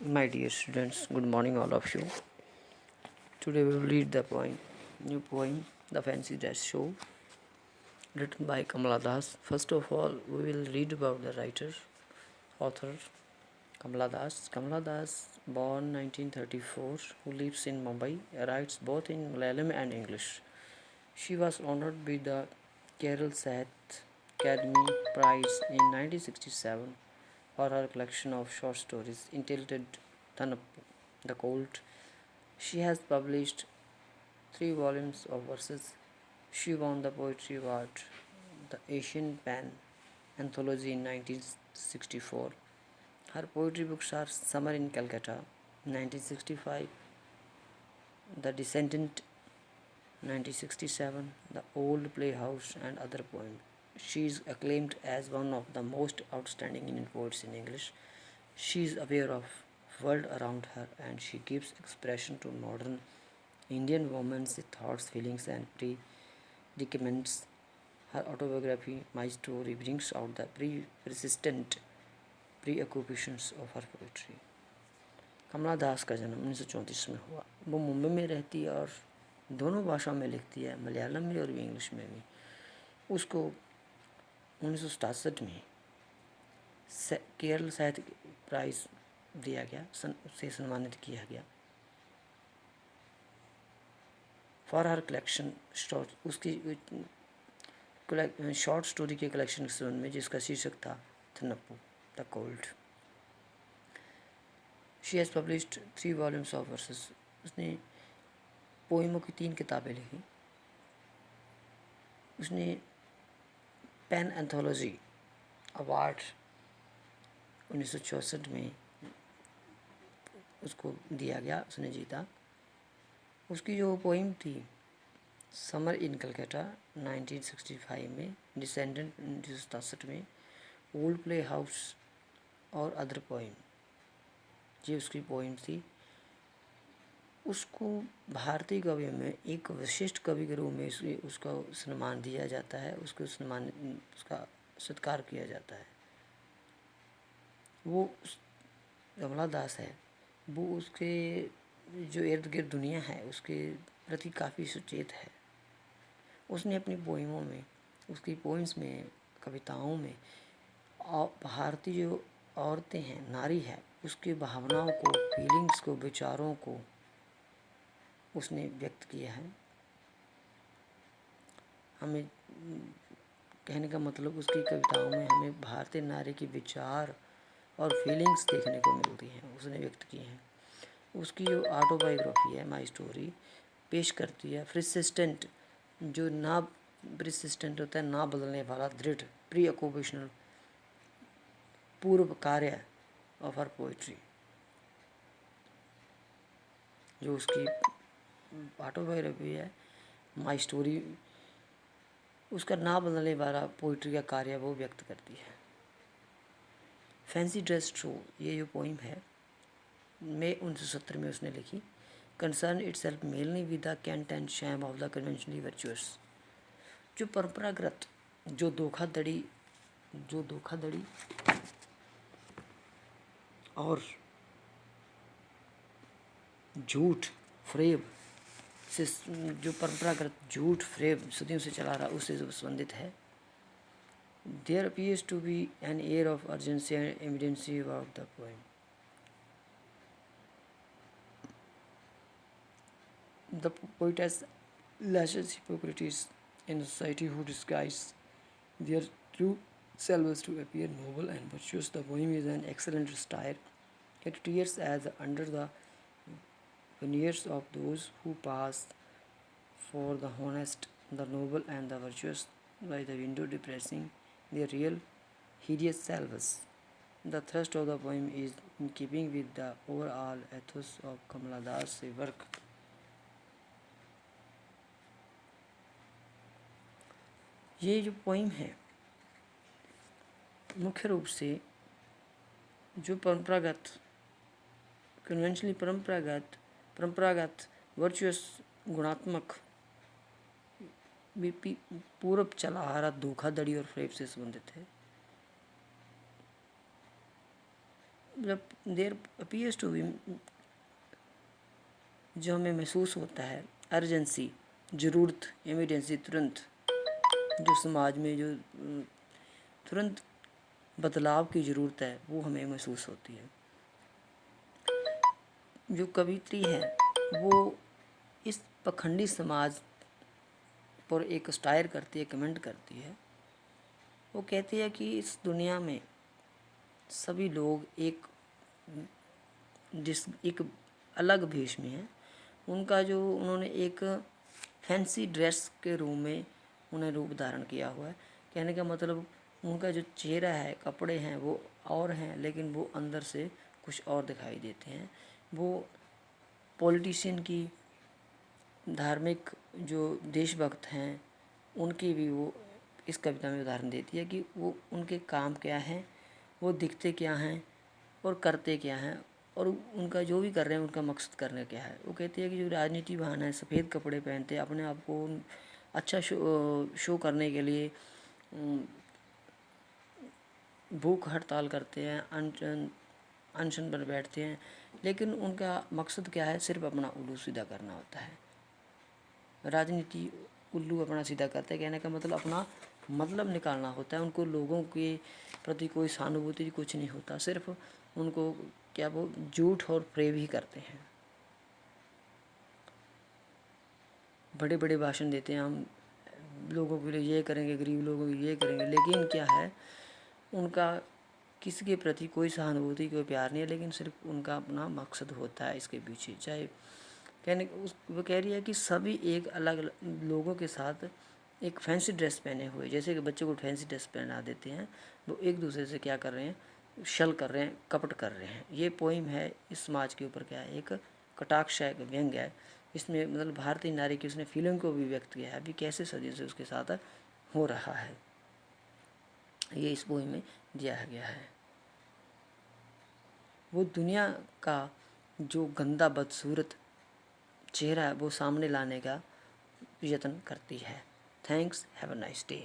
My dear students, good morning all of you. Today we will read the new poem, The Fancy Dress Show, written by Kamala Das. First of all, we will read about the writer, author Kamala Das. Kamala Das, born 1934, who lives in Mumbai, writes both in Malayalam and English. She was honored with the Kerala Sahityat Academy Prize in 1967 for her collection of short stories entitled Thanappu, The Colt. She has published 3 volumes of verses. She won the Poetry Award, the Asian Pen Anthology in 1964. Her poetry books are Summer in Calcutta, 1965, The Descendant, 1967, The Old Playhouse, and other poems. She is acclaimed as one of the most outstanding Indian poets in English. She is aware of world around her and she gives expression to modern Indian women's thoughts, feelings, and predicaments. Her autobiography, My Story, brings out the persistent preoccupations of her poetry. कमला दास का जन्म 1934 में हुआ। वो मुंबई में रहती है और दोनों भाषा में लिखती है, मलयालम में और इंग्लिश में भी। उसको 1967 में केरल साहित्य प्राइज़ दिया गया, उससे सम्मानित किया गया फॉर हर कलेक्शन शॉर्ट, उसकी शॉर्ट स्टोरी के कलेक्शन के संबंध में, जिसका शीर्षक था Thanuppu, the cold. She has published 3 volumes of verses. उसने पोइमों की 3 किताबें लिखी। उसने पेन एंथोलॉजी अवार्ड 1964 में उसको दिया गया, उसने जीता। उसकी जो पोइम थी समर इन कलकत्ता 1965 में, डिसेंडेंट 1967 में, ओल्ड प्ले हाउस और अदर पोइम, ये उसकी पोइम थी। उसको भारतीय कवियों में एक विशिष्ट कवि के रूप में उसका सम्मान दिया जाता है, उसका सत्कार किया जाता है। वो कमला दास है, वो उसके जो इर्द गिर्द दुनिया है उसके प्रति काफ़ी सचेत है। उसने अपनी पोइमों में, उसकी पोइम्स में, कविताओं में भारतीय जो औरतें हैं, नारी है, उसकी भावनाओं को, फीलिंग्स को, विचारों को उसने व्यक्त किया है। हमें कहने का मतलब, उसकी कविताओं में हमें भारतीय नारी के विचार और फीलिंग्स देखने को मिलती हैं, उसने व्यक्त की हैं। उसकी जो ऑटोबायोग्राफी है, माई स्टोरी, पेश करती है प्रिसिस्टेंट, जो ना प्रिसिस्टेंट होता है, ना बदलने वाला, दृढ़, प्री ऑक्यूपेशनल पूर्व कार्य ऑफ हर पोइट्री। जो उसकी ऑटोबायोग्राफी है, माई स्टोरी, उसका ना बदलने वाला पोइट्री का कार्य वो व्यक्त करती है। फैंसी ड्रेस शो, ये जो पोइम है, मई 1970 में उसने लिखी। Concern itself mainly with the cant and sham of the conventionally virtuous, जो परंपरागत, जो धोखाधड़ी और झूठ फ्रेब से, जो परंपरागत झूठ फ्रेब सदियों से चला रहा, उससे जो संबंधित है। There appears to be an air of urgency and immediacy about the poem. The poetess lashes hypocrites in society who disguise their true selves to appear noble and virtuous. The poem is an excellent satire. It tears as under the veneers of those who pass for the honest, the noble, and the virtuous by the window, depressing their real hideous selves. The thrust of the poem is in keeping with the overall ethos of Kamala Das' work. ये जो poem है, मुख्य रूप से जो परंपरागत virtuous, गुणात्मक, पूर्व चला आ रहा धोखाधड़ी और फ्रेब से संबंधित है। जब देयर अपीयर्स टू बी, जो हमें महसूस होता है अर्जेंसी, ज़रूरत, इमरजेंसी, तुरंत, जो समाज में जो तुरंत बदलाव की ज़रूरत है वो हमें महसूस होती है। जो कवित्री है वो इस पखंडी समाज पर एक स्टायर करती है, कमेंट करती है। वो कहती है कि इस दुनिया में सभी लोग एक अलग भेष में हैं। उनका जो उन्होंने एक फैंसी ड्रेस के रूप में उन्हें रूप धारण किया हुआ है। कहने का मतलब उनका जो चेहरा है, कपड़े हैं वो और हैं, लेकिन वो अंदर से कुछ और दिखाई देते हैं। वो पॉलिटिशियन की, धार्मिक जो देशभक्त हैं उनकी भी वो इस कविता में उदाहरण देती है कि वो उनके काम क्या हैं, वो दिखते क्या हैं और करते क्या हैं, और उनका जो भी कर रहे हैं उनका मकसद करने क्या है। वो कहती है कि जो राजनीतिवान है सफ़ेद कपड़े पहनते हैं, अपने आप को अच्छा शो करने के लिए भूख हड़ताल करते हैं, अनशन पर बैठते हैं, लेकिन उनका मकसद क्या है, सिर्फ अपना उल्लू सीधा करना होता है। राजनीति उल्लू अपना सीधा करते हैं, कहने का मतलब अपना मतलब निकालना होता है। उनको लोगों के प्रति कोई सहानुभूति कुछ नहीं होता, सिर्फ उनको क्या वो झूठ और प्रेम ही करते हैं। बड़े बड़े भाषण देते हैं, हम लोगों के लिए ये करेंगे, गरीब लोगों के लिए ये करेंगे, लेकिन क्या है उनका किसी के प्रति कोई सहानुभूति, कोई प्यार नहीं है, लेकिन सिर्फ उनका अपना मकसद होता है इसके पीछे। चाहे कहने वो कह रही है कि सभी एक अलग लोगों के साथ एक फैंसी ड्रेस पहने हुए, जैसे कि बच्चों को फैंसी ड्रेस पहना देते हैं, वो एक दूसरे से क्या कर रहे हैं, छल कर रहे हैं, कपट कर रहे हैं। ये पोइम है इस समाज के ऊपर क्या है, एक कटाक्ष है, एक व्यंग है। इसमें मतलब भारतीय नारी की उसने फीलिंग को भी व्यक्त किया है, अभी कैसे सदियों से उसके साथ हो रहा है, ये इस पोइम में दिया गया है। वो दुनिया का जो गंदा बदसूरत चेहरा है वो सामने लाने का यत्न करती है। Thanks, have a nice day.